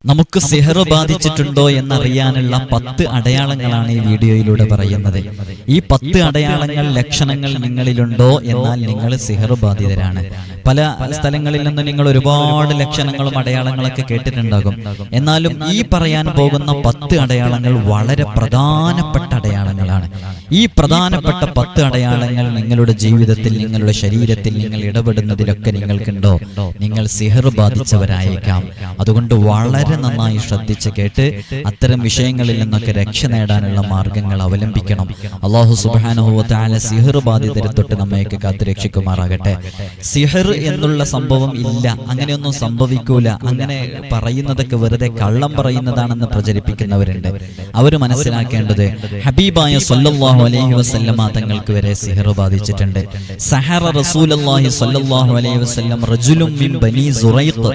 നമുക്ക് സിഹർ ബാധിച്ചിട്ടുണ്ടോ എന്നറിയാനുള്ള 10 അടയാളങ്ങളാണ് ഈ വീഡിയോയിലൂടെ പറയുന്നത്. ഈ 10 അടയാളങ്ങൾ, ലക്ഷണങ്ങൾ നിങ്ങളിലുണ്ടോ എന്നാൽ നിങ്ങൾ സിഹർ ബാധിതരാണ്. പല സ്ഥലങ്ങളിൽ നിന്ന് നിങ്ങൾ ഒരുപാട് ലക്ഷണങ്ങളും അടയാളങ്ങളൊക്കെ കേട്ടിട്ടുണ്ടാകും. എന്നാലും ഈ പറയാൻ പോകുന്ന 10 അടയാളങ്ങൾ വളരെ പ്രധാനപ്പെട്ട അടയാളങ്ങളാണ്. ഈ പ്രധാനപ്പെട്ട 10 അടയാളങ്ങൾ നിങ്ങളുടെ ജീവിതത്തിൽ, നിങ്ങളുടെ ശരീരത്തിൽ നിങ്ങൾ ഇടപെടുന്നതിലൊക്കെ നിങ്ങൾക്കുണ്ടോ, നിങ്ങൾ സിഹർ ബാധിച്ചവരായേക്കാം. അതുകൊണ്ട് വളരെ നന്നായി ശ്രദ്ധിച്ച് കേട്ട് അത്തരം വിഷയങ്ങളിൽ നിന്നൊക്കെ രക്ഷ നേടാനുള്ള മാർഗങ്ങൾ അവലംബിക്കണം. അല്ലാഹു സുബ്ഹാനഹു വ തആല സിഹർ ബാധിതരെ തൊട്ട് നമ്മയൊക്കെ കാത്തുരക്ഷിക്കുമാറാകട്ടെ. സിഹർ എന്നുള്ള സംഭവം ഇല്ല, അങ്ങനെയൊന്നും സംഭവിക്കൂല, അങ്ങനെ പറയുന്നതൊക്കെ വെറുതെ കള്ളം പറയുന്നതാണെന്ന് പ്രചരിപ്പിക്കുന്നവരുണ്ട്. അവർ മനസ്സിലാക്കേണ്ടത് ഹബീബായ സ്വല്ലല്ലാഹു അലൈഹി വസല്ലമ തങ്ങൾക്ക് വരെ സിഹർ ബാധിച്ചിട്ടുണ്ട്. സഹറ റസൂലുള്ളാഹി സ്വല്ലല്ലാഹു അലൈഹി വസല്ലം റജുലുൻ മിൻ ബനി സുറൈഖ്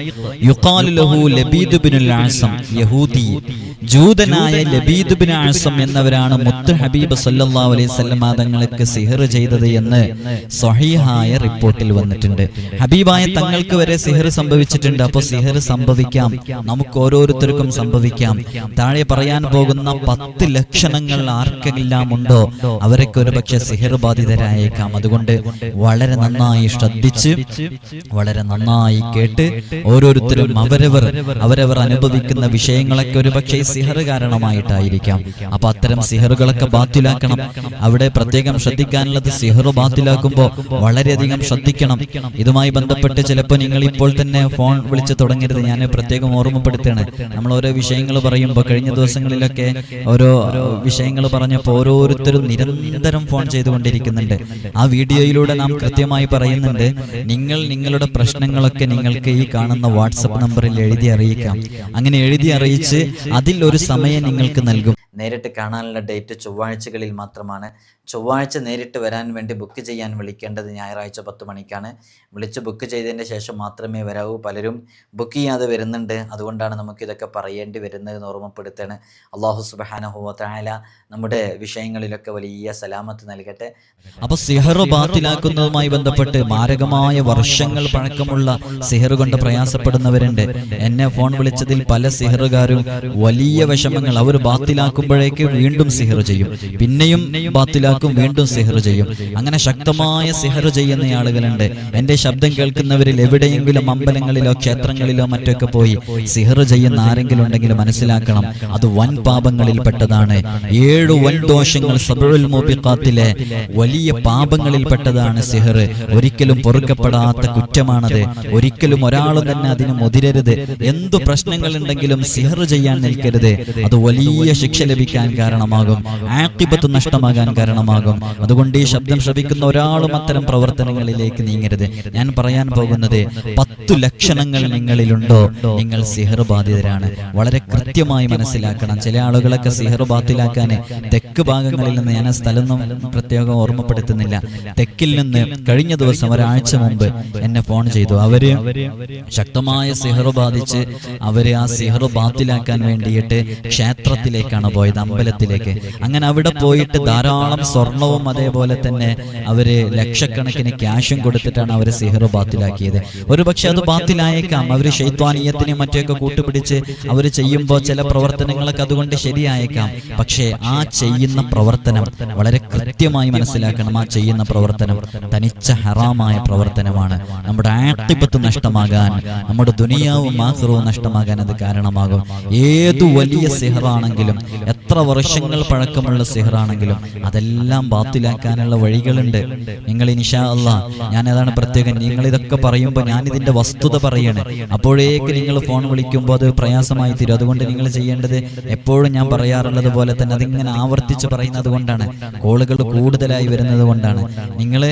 യുഖാലു ലഹു ലബീദ് ഇബ്നുൽ അസം, യഹൂദി ജൂതനായ ലബീദ് ഇബ്നു അസം എന്നവരാണ് മുത്ത് ഹബീബ് സല്ലല്ലാഹു അലൈഹി വസല്ലം തങ്ങൾക്ക് സിഹർ ചെയ്തത് എന്ന് സ്വഹീഹായ റിപ്പോർട്ടിൽ വന്നിട്ടുണ്ട്. ഹബീബായ തങ്ങൾക്ക് വരെ സിഹർ സംഭവിച്ചിട്ടുണ്ട്. അപ്പോൾ സിഹർ സംഭവിക്കാം, നമുക്ക് ഓരോരുത്തർക്കും സംഭവിക്കാം. താഴെ പറയാൻ പോകുന്ന 10 ലക്ഷണങ്ങൾ ആർക്കെല്ലാം ഉണ്ടോ അവരൊക്കെ ഒരു പക്ഷെ സിഹർ ബാധിതരായേക്കാം. അതുകൊണ്ട് വളരെ നന്നായി ശ്രദ്ധിച്ച്, വളരെ നന്നായി കേട്ട് ഓരോരുത്തരും അവരവർ അനുഭവിക്കുന്ന വിഷയങ്ങളൊക്കെ ഒരു പക്ഷേ സിഹർ കാരണമായിട്ടായിരിക്കാം. അപ്പൊ അത്തരം സിഹറുകളൊക്കെ ബാത്തിലാക്കണം. അവിടെ പ്രത്യേകം ശ്രദ്ധിക്കാനുള്ളത്, സിഹർ ബാത്തിലാക്കുമ്പോൾ വളരെയധികം ശ്രദ്ധിക്കണം. ഇതുമായി ബന്ധപ്പെട്ട് ചിലപ്പോൾ നിങ്ങൾ ഇപ്പോൾ തന്നെ ഫോൺ വിളിച്ച് തുടങ്ങരുത്. ഞാൻ പ്രത്യേകം ഓർമ്മപ്പെടുത്തുകയാണ്. നമ്മൾ ഓരോ വിഷയങ്ങൾ പറയുമ്പോൾ, കഴിഞ്ഞ ദിവസങ്ങളിലൊക്കെ ഓരോ വിഷയങ്ങൾ പറഞ്ഞപ്പോൾ ഓരോരുത്തരും നിരന്തരം ഫോൺ ചെയ്തുകൊണ്ടിരിക്കുന്നുണ്ട്. ആ വീഡിയോയിലൂടെ നാം കൃത്യമായി പറയുന്നുണ്ട്, നിങ്ങളുടെ പ്രശ്നങ്ങളൊക്കെ നിങ്ങൾക്ക് ഈ കാണുന്ന വാട്സപ്പ് നമ്പറിൽ എഴുതി അറിയിക്കാം. അങ്ങനെ എഴുതി അറിയിച്ച് അതിൽ ഒരു സമയം നിങ്ങൾക്ക് നൽകും. നേരിട്ട് കാണാനുള്ള ഡേറ്റ് ചൊവ്വാഴ്ചകളിൽ മാത്രമാണ്. ചൊവ്വാഴ്ച നേരിട്ട് വരാൻ വേണ്ടി ബുക്ക് ചെയ്യാൻ വിളിക്കേണ്ടത് ഞായറാഴ്ച 10 മണിക്കാണ്. വിളിച്ച് ബുക്ക് ചെയ്തതിൻ്റെ ശേഷം മാത്രമേ വരാവൂ. പലരും ബുക്ക് ചെയ്യാതെ വരുന്നുണ്ട്. അതുകൊണ്ടാണ് നമുക്കിതൊക്കെ പറയേണ്ടി വരുന്നതെന്ന് ഓർമ്മപ്പെടുത്താണ്. അല്ലാഹു സുബ്ഹാനഹു വ തആല നമ്മുടെ വിഷയങ്ങളിലൊക്കെ വലിയ സലാമത്ത് നൽകട്ടെ. അപ്പോൾ സിഹർ ബാത്തിലാക്കുന്നതുമായി ബന്ധപ്പെട്ട് മാരകമായ വർഷങ്ങൾ പഴക്കമുള്ള സിഹർ കൊണ്ട് പ്രയാസപ്പെടുന്നവരുണ്ട്. എന്നെ ഫോൺ വിളിച്ചതിൽ പല സിഹറുകാരും വലിയ വിഷമങ്ങൾ, അവർ ബാത്തിലാക്കുമ്പോഴേക്ക് വീണ്ടും സിഹർ ചെയ്യും, പിന്നെയും ബാത്തിലാക്കും, വീണ്ടും സിഹർ ചെയ്യും. അങ്ങനെ ശക്തമായ സിഹർ ചെയ്യുന്ന ആളുകളുണ്ട്. എന്റെ ശബ്ദം കേൾക്കുന്നവരിൽ എവിടെയെങ്കിലും അമ്പലങ്ങളിലോ ക്ഷേത്രങ്ങളിലോ മറ്റൊക്കെ പോയി സിഹർ ചെയ്യുന്ന ആരെങ്കിലും ഉണ്ടെങ്കിൽ മനസ്സിലാക്കണം, അത് വൻ പാപങ്ങളിൽ പെട്ടതാണ്. 7 വൻ ദോഷങ്ങൾ, സബഉൽ മൂബിഖാത്തിലെ വലിയ പാപങ്ങളിൽ പെട്ടതാണ് സിഹർ. ഒരിക്കലും പൊറുക്കപ്പെടാത്ത കുറ്റമാണത്. ഒരിക്കലും ഒരാളും തന്നെ അതിന് മുതിരരുത്. എന്തു പ്രശ്നങ്ങൾ ഉണ്ടെങ്കിലും സിഹർ ചെയ്യാൻ നിൽക്കരുത്. അത് വലിയ ശിക്ഷ ലഭിക്കാൻ കാരണമാകും, ആഖിബത്ത് നഷ്ടമാകാൻ കാരണമാകും. അതുകൊണ്ട് ഈ ശബ്ദം ശ്രവിക്കുന്ന ഒരാളും അത്തരം പ്രവർത്തനങ്ങളിലേക്ക് നീങ്ങരുത്. ഞാൻ പറയാൻ പോകുന്നത് 10 ലക്ഷണങ്ങൾ നിങ്ങളിലുണ്ടോ, നിങ്ങൾ സിഹർ ബാധിതരാണ്. വളരെ കൃത്യമായി മനസ്സിലാക്കണം. ചില ആളുകളൊക്കെ സിഹർ ബാത്തിലാക്കാൻ തെക്ക് ഭാഗങ്ങളിൽ നിന്ന്, ഞാൻ ആ സ്ഥലമൊന്നും പ്രത്യേകം ഓർമ്മപ്പെടുത്തുന്നില്ല, തെക്കിൽ നിന്ന് കഴിഞ്ഞ ദിവസം ഒരാഴ്ച മുമ്പ് എന്നെ ഫോൺ ചെയ്തു. അവര് ശക്തമായ സിഹർ ബാധിച്ച് അവര് ആ സിഹർ ബാത്തിലാക്കാൻ വേണ്ടിയിട്ട് ക്ഷേത്രത്തിലേക്കാണ് പോയത്, അമ്പലത്തിലേക്ക്. അങ്ങനെ അവിടെ പോയിട്ട് ധാരാളം സ്വർണവും അതേപോലെ തന്നെ അവര് ലക്ഷക്കണക്കിന് ക്യാഷും കൊടുത്തിട്ടാണ് അവര് സിഹർ ബാത്തിലാക്കിയത്. ഒരു പക്ഷെ അത് ബാത്തിലായേക്കാം. അവര് ശൈത്വാനീയത്തിനും മറ്റൊക്കെ കൂട്ടുപിടിച്ച് അവർ ചെയ്യുമ്പോൾ ചില പ്രവർത്തനങ്ങളൊക്കെ അതുകൊണ്ട് ശരിയായേക്കാം. പക്ഷേ ആ ചെയ്യുന്ന പ്രവർത്തനം വളരെ കൃത്യമായി മനസ്സിലാക്കണം. ആ ചെയ്യുന്ന പ്രവർത്തനം തനിച്ച ഹറാമായ പ്രവർത്തനമാണ്. നമ്മുടെ ആഖിബത്ത് നഷ്ടമാകാൻ, നമ്മുടെ ദുനിയാവും ആഖിറവും നഷ്ടമാകാൻ അത് കാരണമാകും. ഏതു വലിയ സിഹറാണെങ്കിലും, എത്ര വർഷങ്ങൾ പഴക്കമുള്ള സിഹറാണെങ്കിലും അതെല്ലാം ബാത്തിലാക്കാനുള്ള വഴികളുണ്ട്. നിങ്ങൾ ഇൻഷാ അല്ലാഹ്, ഞാൻ അതാണ് പ്രത്യേകം, നിങ്ങൾ ഇതൊക്കെ പറയുമ്പോൾ ഞാൻ ഇതിന്റെ വസ്തുത പറയണേ. അപ്പോഴേക്ക് നിങ്ങൾ ഫോൺ വിളിക്കുമ്പോൾ അത് പ്രയാസമായി തീരും. അതുകൊണ്ട് നിങ്ങൾ ചെയ്യേണ്ടത്, എപ്പോഴും ഞാൻ പറയാറുള്ളത് പോലെ തന്നെ അതിങ്ങനെ ആവർത്തിച്ച് പറയുന്നത് കൊണ്ടാണ്, കോളുകൾ കൂടുതലായി വരുന്നത് കൊണ്ടാണ്. നിങ്ങൾ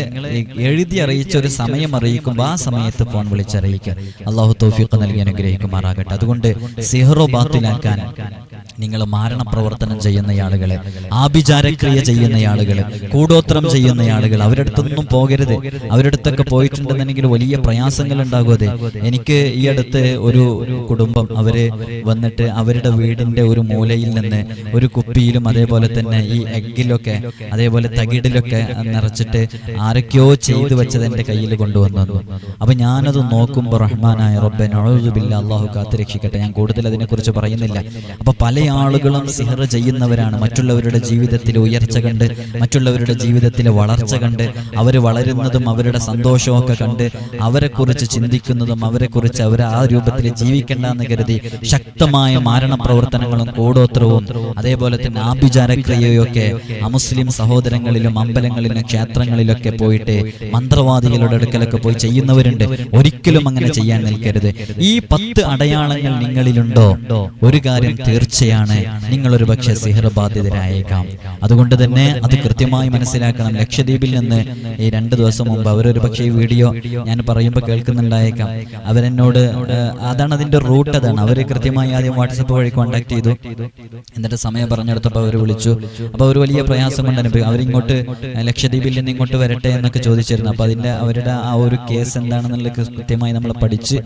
എഴുതി അറിയിച്ച ഒരു സമയം അറിയിക്കുമ്പോൾ ആ സമയത്ത് ഫോൺ വിളിച്ചറിയിക്കുക. അല്ലാഹു തൗഫീഖ് നൽകി അനുഗ്രഹിക്കുമാറാകട്ടെ. അതുകൊണ്ട് സിഹർ ബാത്തിലാക്കാൻ നിങ്ങൾ മാരണപ്രവർത്തനം പ്രവർത്തനം ചെയ്യുന്ന ആളുകള്, ആഭിചാരക്രിയ ചെയ്യുന്ന ആളുകള്, കൂടോത്രം ചെയ്യുന്ന ആളുകൾ, അവരുടെ അടുത്തൊന്നും പോകരുത്. അവരുടെ അടുത്തൊക്കെ പോയിട്ടുണ്ടെന്നുണ്ടെങ്കിൽ വലിയ പ്രയാസങ്ങൾ ഉണ്ടാകും. അതെ, എനിക്ക് ഈ അടുത്ത് ഒരു കുടുംബം അവര് വന്നിട്ട് അവരുടെ വീടിന്റെ ഒരു മൂലയിൽ നിന്ന് ഒരു കുപ്പിയിലും അതേപോലെ തന്നെ ഈ എഗ്ഗിലൊക്കെ അതേപോലെ തകിടിലൊക്കെ നിറച്ചിട്ട് ആരൊക്കെയോ ചെയ്തു വെച്ചത് എന്റെ കയ്യിൽ കൊണ്ടുവന്നു. അപ്പൊ ഞാനത് നോക്കുമ്പോൾ റഹ്മാനായ റബ്ബേ നഊദു ബില്ലാഹ്, അല്ലാഹു കാത്തുരക്ഷിക്കട്ടെ, ഞാൻ കൂടുതൽ അതിനെക്കുറിച്ച് പറയുന്നില്ല. അപ്പൊ പല ആളുകളും സിഹർ ചെയ്യുന്നവരാണ്. മറ്റുള്ളവരുടെ ജീവിതത്തിൽ ഉയർച്ച കണ്ട്, മറ്റുള്ളവരുടെ ജീവിതത്തിലെ വളർച്ച കണ്ട്, അവർ വളരുന്നതും അവരുടെ സന്തോഷവും ഒക്കെ കണ്ട് അവരെക്കുറിച്ച് ചിന്തിക്കുന്നതും അവരെക്കുറിച്ച് അവർ ആ രൂപത്തിൽ ജീവിക്കണ്ടെന്ന് കരുതി ശക്തമായ മാരണ പ്രവർത്തനങ്ങളും കൂടോത്രവും അതേപോലെ തന്നെ ആഭിചാരക്രിയയൊക്കെ അമുസ്ലിം സഹോദരങ്ങളിലും അമ്പലങ്ങളിലും ക്ഷേത്രങ്ങളിലൊക്കെ പോയിട്ട് മന്ത്രവാദികളുടെ അടുക്കലൊക്കെ പോയി ചെയ്യുന്നവരുണ്ട്. ഒരിക്കലും അങ്ങനെ ചെയ്യാൻ നിൽക്കരുത്. ഈ 10 അടയാളങ്ങൾ നിങ്ങളിലുണ്ടോ, ഒരു കാര്യം തീർച്ചയാണ്, നിങ്ങളൊരു പക്ഷേ സിഹർ ബാധിതരായേക്കാം. അതുകൊണ്ട് തന്നെ അത് കൃത്യമായി മനസ്സിലാക്കണം. ലക്ഷദ്വീപിൽ നിന്ന് ഈ 2 ദിവസം മുമ്പ് അവരൊരു പക്ഷേ ഈ വീഡിയോ ഞാൻ പറയുമ്പോൾ കേൾക്കുന്നുണ്ടായേക്കാം. അവരെന്നോട് അതാണ് അതിന്റെ റൂട്ട്, അതാണ് അവർ കൃത്യമായി ആദ്യം വാട്സപ്പ് വഴി കോൺടാക്ട് ചെയ്തു. എന്നിട്ട് സമയം പറഞ്ഞെടുത്തപ്പോൾ അവർ വിളിച്ചു. അപ്പോൾ അവർ വലിയ പ്രയാസം കൊണ്ട് അനുഭവിക്കും. അവരിങ്ങോട്ട് ലക്ഷദ്വീപിൽ നിന്ന് ഇങ്ങോട്ട് വരട്ടെ എന്നൊക്കെ ചോദിച്ചിരുന്നു. അപ്പോൾ അവരുടെ ആ ഒരു കേസ് എന്താണെന്നുള്ള കൃത്യമായി നമ്മൾ പഠിച്ച്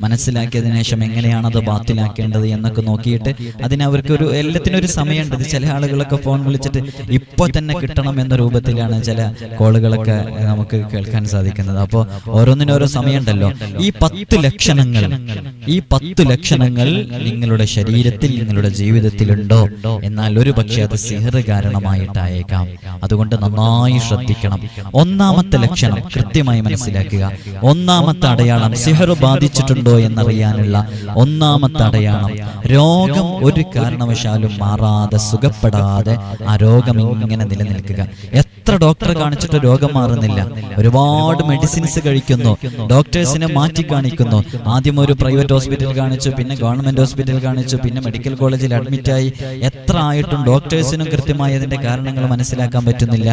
മനസ്സിലാക്കിയതിനു ശേഷം എങ്ങനെയാണ് അത് ബാത്തിലാക്കേണ്ടത് എന്നൊക്കെ നോക്കിയിട്ട് അവർക്ക് എല്ലാത്തിനും ഒരു സമയമുണ്ട്. ചില ആളുകളൊക്കെ ഫോൺ വിളിച്ചിട്ട് ഇപ്പോൾ തന്നെ കിട്ടണം എന്ന രൂപത്തിലാണ് ചില കോളുകളൊക്കെ നമുക്ക് കേൾക്കാൻ സാധിക്കുന്നത്. അപ്പോൾ ഓരോന്നിനും ഓരോ സമയമുണ്ടല്ലോ. ഈ 10 ലക്ഷണങ്ങൾ നിങ്ങളുടെ ശരീരത്തിൽ നിങ്ങളുടെ ജീവിതത്തിലുണ്ടോ, എന്നാൽ ഒരു പക്ഷേ അത് സിഹർ കാരണമായിട്ടായേക്കാം. അതുകൊണ്ട് നന്നായി ശ്രദ്ധിക്കണം. ഒന്നാമത്തെ ലക്ഷണം കൃത്യമായി മനസ്സിലാക്കുക. ഒന്നാമത്തെ അടയാളം, സിഹർ ബാധിച്ചിട്ടുണ്ടോ എന്നറിയാനുള്ള ഒന്നാമത്തെ അടയാളം, രോഗം ഒരു കാരണവശാലും മാറാതെ സുഖപ്പെടാതെ ആ രോഗം ഇങ്ങനെ നിലനിൽക്കുക. എത്ര ഡോക്ടറെ കാണിച്ചിട്ട് രോഗം മാറുന്നില്ല. ഒരുപാട് മെഡിസിൻസ് കഴിക്കുന്നു, ഡോക്ടേഴ്സിനെ മാറ്റി കാണിക്കുന്നു. ആദ്യം ഒരു പ്രൈവറ്റ് ഹോസ്പിറ്റൽ കാണിച്ചു, പിന്നെ ഗവൺമെന്റ് ഹോസ്പിറ്റൽ കാണിച്ചു, പിന്നെ മെഡിക്കൽ കോളേജിൽ അഡ്മിറ്റായി. എത്ര ആയിട്ടും ഡോക്ടേഴ്സിനും കൃത്യമായി അതിന്റെ കാരണങ്ങൾ മനസ്സിലാക്കാൻ പറ്റുന്നില്ല.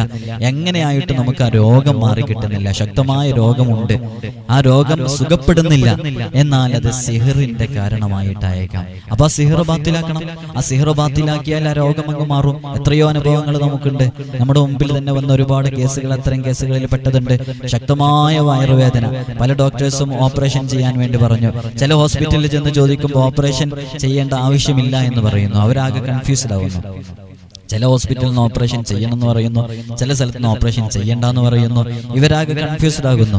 എങ്ങനെയായിട്ടും നമുക്ക് ആ രോഗം മാറി കിട്ടുന്നില്ല. ശക്തമായ രോഗമുണ്ട്, ആ രോഗം സുഖപ്പെടുന്നില്ല, എന്നാൽ അത് സിഹറിന്റെ കാരണമായിട്ടായേക്കാം. അപ്പൊ ആ സിഹർ ബാത്തിലാക്കണം. ആ സിഹർ ബാത്തിലാക്കിയാൽ ആ രോഗം അങ്ങ് മാറും. എത്രയോ അനുഭവങ്ങൾ നമുക്കുണ്ട്. നമ്മുടെ മുമ്പിൽ തന്നെ വന്ന ഒരുപാട് കേസുകൾ അത്തരം കേസുകളിൽ പെട്ടതുണ്ട്. ശക്തമായ വയറുവേദന, പല ഡോക്ടേഴ്സും ഓപ്പറേഷൻ ചെയ്യാൻ വേണ്ടി പറഞ്ഞു. ചില ഹോസ്പിറ്റലിൽ ചെന്ന് ചോദിക്കുമ്പോൾ ഓപ്പറേഷൻ ചെയ്യേണ്ട ആവശ്യമില്ല എന്ന് പറയുന്നു. അവരാകെ കൺഫ്യൂസ്ഡ് ആവുന്നു. ചില ഹോസ്പിറ്റലിൽ നിന്ന് ഓപ്പറേഷൻ ചെയ്യണമെന്ന് പറയുന്നു, ചില സ്ഥലത്ത് നിന്ന് ഓപ്പറേഷൻ ചെയ്യണ്ടെന്ന് പറയുന്നു. ഇവരാകെ കൺഫ്യൂസ്ഡ് ആകുന്നു.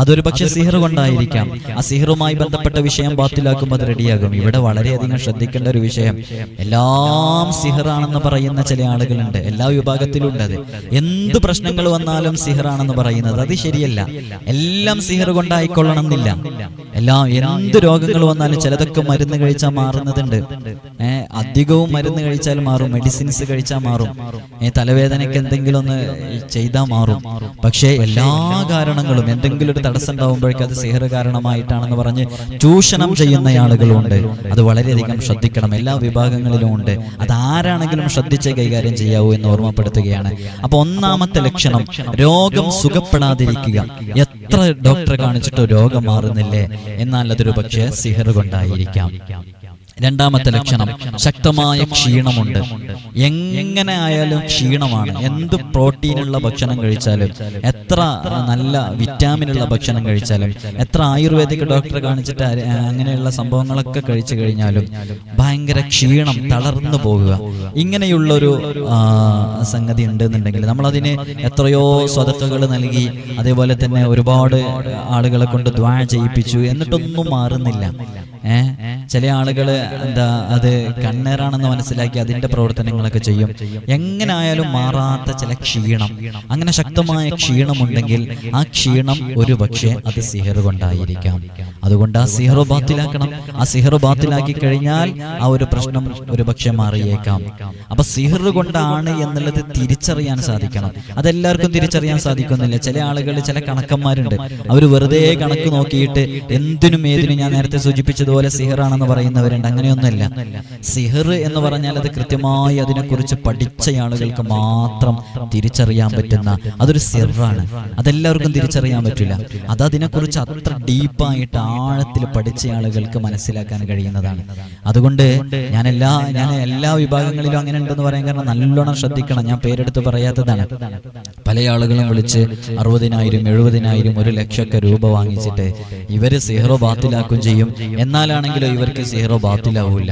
അതൊരു പക്ഷെ സിഹർ കൊണ്ടായിരിക്കാം. ആ സിഹറുമായി ബന്ധപ്പെട്ട വിഷയം ബാത്തിലാക്കുമ്പോൾ അത് റെഡിയാകും. ഇവിടെ വളരെയധികം ശ്രദ്ധിക്കേണ്ട ഒരു വിഷയം, എല്ലാം സിഹറാണെന്ന് പറയുന്ന ചില ആളുകളുണ്ട്. എല്ലാ വിഭാഗത്തിലും ഉണ്ട് അത്. എന്ത് പ്രശ്നങ്ങൾ വന്നാലും സിഹറാണെന്ന് പറയുന്നത് അത് ശരിയല്ല. എല്ലാം സിഹർ കൊണ്ടായിക്കൊള്ളണം എന്നില്ല. എന്ത് രോഗങ്ങൾ വന്നാലും ചിലതൊക്കെ മരുന്ന് കഴിച്ചാൽ മാറുന്നതുണ്ട്. അധികവും മരുന്ന് കഴിച്ചാൽ മാറും, മെഡിസിൻസ് കഴിച്ചാൽ മാറും, തലവേദനയ്ക്ക് എന്തെങ്കിലും ഒന്ന് ചെയ്താൽ മാറും. പക്ഷേ എല്ലാ കാരണങ്ങളും എന്തെങ്കിലും ഒരു തടസ്സം ഉണ്ടാവുമ്പോഴേക്കും അത് സിഹർ കാരണമായിട്ടാണെന്ന് പറഞ്ഞ് ചൂഷണം ചെയ്യുന്ന ആളുകളുണ്ട്. അത് വളരെയധികം ശ്രദ്ധിക്കണം. എല്ലാ വിഭാഗങ്ങളിലും ഉണ്ട്. അത് ആരാണെങ്കിലും ശ്രദ്ധിച്ച് കൈകാര്യം ചെയ്യാവൂ എന്ന് ഓർമ്മപ്പെടുത്തുകയാണ്. അപ്പൊ ഒന്നാമത്തെ ലക്ഷണം, രോഗം സുഖപ്പെടാതിരിക്കുക. എത്ര ഡോക്ടറെ കാണിച്ചിട്ടോ രോഗം മാറുന്നില്ലേ, എന്നാൽ അതൊരു പക്ഷേ സിഹർ കൊണ്ടായിരിക്കാം. രണ്ടാമത്തെ ലക്ഷണം, ശക്തമായ ക്ഷീണമുണ്ട്. എങ്ങനെ ആയാലും ക്ഷീണമാണ്. എന്ത് പ്രോട്ടീനുള്ള ഭക്ഷണം കഴിച്ചാലും, എത്ര നല്ല വിറ്റാമിനുള്ള ഭക്ഷണം കഴിച്ചാലും, എത്ര ആയുർവേദിക് ഡോക്ടറെ കാണിച്ചിട്ട് അങ്ങനെയുള്ള സംഭവങ്ങളൊക്കെ കഴിച്ചു കഴിഞ്ഞാലും ഭയങ്കര ക്ഷീണം, തളർന്നു പോകുക, ഇങ്ങനെയുള്ളൊരു സംഗതി ഉണ്ടെന്നുണ്ടെങ്കിൽ നമ്മളതിന് എത്രയോ സ്വതക്കകൾ നൽകി, അതേപോലെ തന്നെ ഒരുപാട് ആളുകളെ കൊണ്ട് ദ്വാ ചെയ്യിപ്പിച്ചു, എന്നിട്ടൊന്നും മാറുന്നില്ല. ചില ആളുകൾ അത് കണ്ണേറാണെന്ന് മനസ്സിലാക്കി അതിന്റെ പ്രവർത്തനങ്ങളൊക്കെ ചെയ്യും. എങ്ങനെ ആയാലും മാറാത്ത ചില ക്ഷീണം, അങ്ങനെ ശക്തമായ ക്ഷീണമുണ്ടെങ്കിൽ ആ ക്ഷീണം ഒരു പക്ഷേ അത് സിഹർ കൊണ്ടായിരിക്കാം. അതുകൊണ്ട് ആ സിഹർ ബാത്തിലാക്കണം. ആ സിഹർ ബാത്തിലാക്കി കഴിഞ്ഞാൽ ആ ഒരു പ്രശ്നം ഒരു പക്ഷേ മാറിയേക്കാം. അപ്പൊ സിഹർ കൊണ്ടാണ് എന്നുള്ളത് തിരിച്ചറിയാൻ സാധിക്കണം. അതെല്ലാവർക്കും തിരിച്ചറിയാൻ സാധിക്കുന്നില്ല. ചില ആളുകൾ, ചില കണക്കന്മാരുണ്ട്, അവർ വെറുതെ കണക്ക് നോക്കിയിട്ട് എന്തിനും ഏതിനും, ഞാൻ നേരത്തെ സൂചിപ്പിച്ചതുപോലെ സിഹറാണെന്ന് പറയുന്നവരുണ്ട്. അങ്ങനെയൊന്നുമല്ല. സിഹർ എന്ന് പറഞ്ഞാൽ അത് കൃത്യമായി അതിനെക്കുറിച്ച് പഠിച്ച ആളുകൾക്ക് മാത്രം തിരിച്ചറിയാൻ പറ്റുന്ന അതൊരു സിറാണ്. അതെല്ലാവർക്കും തിരിച്ചറിയാൻ പറ്റില്ല. അത് അതിനെക്കുറിച്ച് അത്ര ഡീപ്പായിട്ട് ആഴത്തിൽ പഠിച്ച ആളുകൾക്ക് മനസ്സിലാക്കാൻ കഴിയുന്നതാണ്. അതുകൊണ്ട് ഞാൻ എല്ലാ വിഭാഗങ്ങളിലും അങ്ങനെ ഉണ്ടെന്ന് പറയാൻ കാരണം നല്ലോണം ശ്രദ്ധിക്കണം. ഞാൻ പേരെടുത്ത് പറയാത്തതാണ്. പല ആളുകളും വിളിച്ച് 60,000, 70,000, 1,00,000 രൂപ വാങ്ങിച്ചിട്ട് ഇവര് സിഹ്റ് ബാത്തിലാക്കും ചെയ്യും. എന്നാലാണെങ്കിലും ഇവർക്ക് സിഹ്റ് ബാത്തിലാവൂല.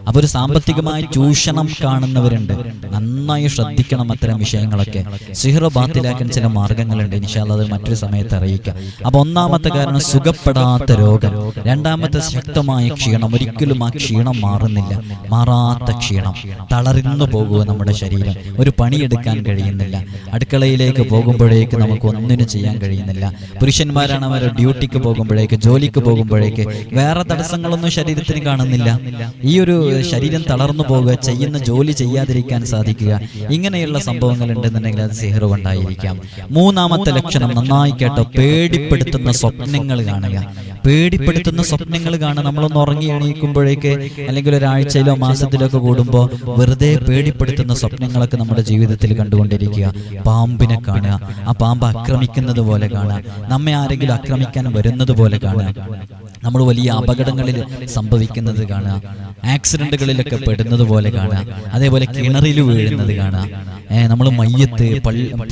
അപ്പൊ ഒരു സാമ്പത്തികമായ ചൂഷണം കാണുന്നവരുണ്ട്. നന്നായി ശ്രദ്ധിക്കണം അത്തരം വിഷയങ്ങളൊക്കെ. സിഹ്റ് ബാത്തിലാക്കാൻ ചില മാർഗങ്ങളുണ്ട്. ഇൻഷാ അല്ലാഹ് അത് മറ്റൊരു സമയത്ത് അറിയിക്കാം. അപ്പൊ ഒന്നാമത്തെ കാരണം സുഖപ്പെടാത്ത രോഗം, രണ്ടാമത്തെ ശക്തമായ ക്ഷീണം. ഒരിക്കലും ആ ക്ഷീണം മാറുന്നില്ല, മാറാത്ത ക്ഷീണം. തളർന്നു പോകുക നമ്മുടെ ശരീരം, ഒരു പണിയെടുക്കാൻ കഴിയുന്നില്ല. അടുക്കളയിലേക്ക് പോകുമ്പോഴേക്ക് നമുക്ക് ഒന്നിനും ചെയ്യാൻ കഴിയുന്നില്ല. പുരുഷന്മാരാണ് അവർ ഡ്യൂട്ടിക്ക് പോകുമ്പോഴേക്ക്, ജോലിക്ക് പോകുമ്പോഴേക്ക് വേറെ തടസ്സങ്ങളൊന്നും ശരീരത്തിന് കാണുന്നില്ല. ഈ ഒരു ശരീരം തളർന്നു പോകുക, ചെയ്യുന്ന ജോലി ചെയ്യാതിരിക്കാൻ സാധിക്കുക, ഇങ്ങനെയുള്ള സംഭവങ്ങൾ ഉണ്ടെന്നുണ്ടെങ്കിൽ അത് സിഹ്റ് കൊണ്ടായിരിക്കാം. മൂന്നാമത്തെ ലക്ഷണം നന്നായി കേട്ടോ, പേടിപ്പെടുത്തുന്ന സ്വപ്നങ്ങൾ കാണുക. പേടിപ്പെടുത്തുന്ന സ്വപ്നങ്ങൾ കാണുക. നമ്മളൊന്ന് ഉറങ്ങി എണീക്കുമ്പോഴേക്ക് അല്ലെങ്കിൽ ഒരാഴ്ചയിലോ മാസത്തിലോ ഒക്കെ കൂടുമ്പോൾ വെറുതെ പേടിപ്പെടുത്തുന്ന സ്വപ്നങ്ങളൊക്കെ നമ്മുടെ ജീവിതത്തിൽ കണ്ടുകൊണ്ടിരിക്കുക. പാമ്പിനെ കാണുക, ആ പാമ്പ് ആക്രമിക്കുന്നത് പോലെ കാണുക, നമ്മെ ആരെങ്കിലും ആക്രമിക്കാൻ വരുന്നത് പോലെ കാണുക, നമ്മൾ വലിയ അപകടങ്ങളിൽ സംഭവിക്കുന്നത് കാണുക, ആക്സിഡന്റുകളിലൊക്കെ പെടുന്നത് പോലെ കാണുക, അതേപോലെ കിണറിൽ വീഴുന്നത് കാണുക, നമ്മൾ മയ്യത്ത്,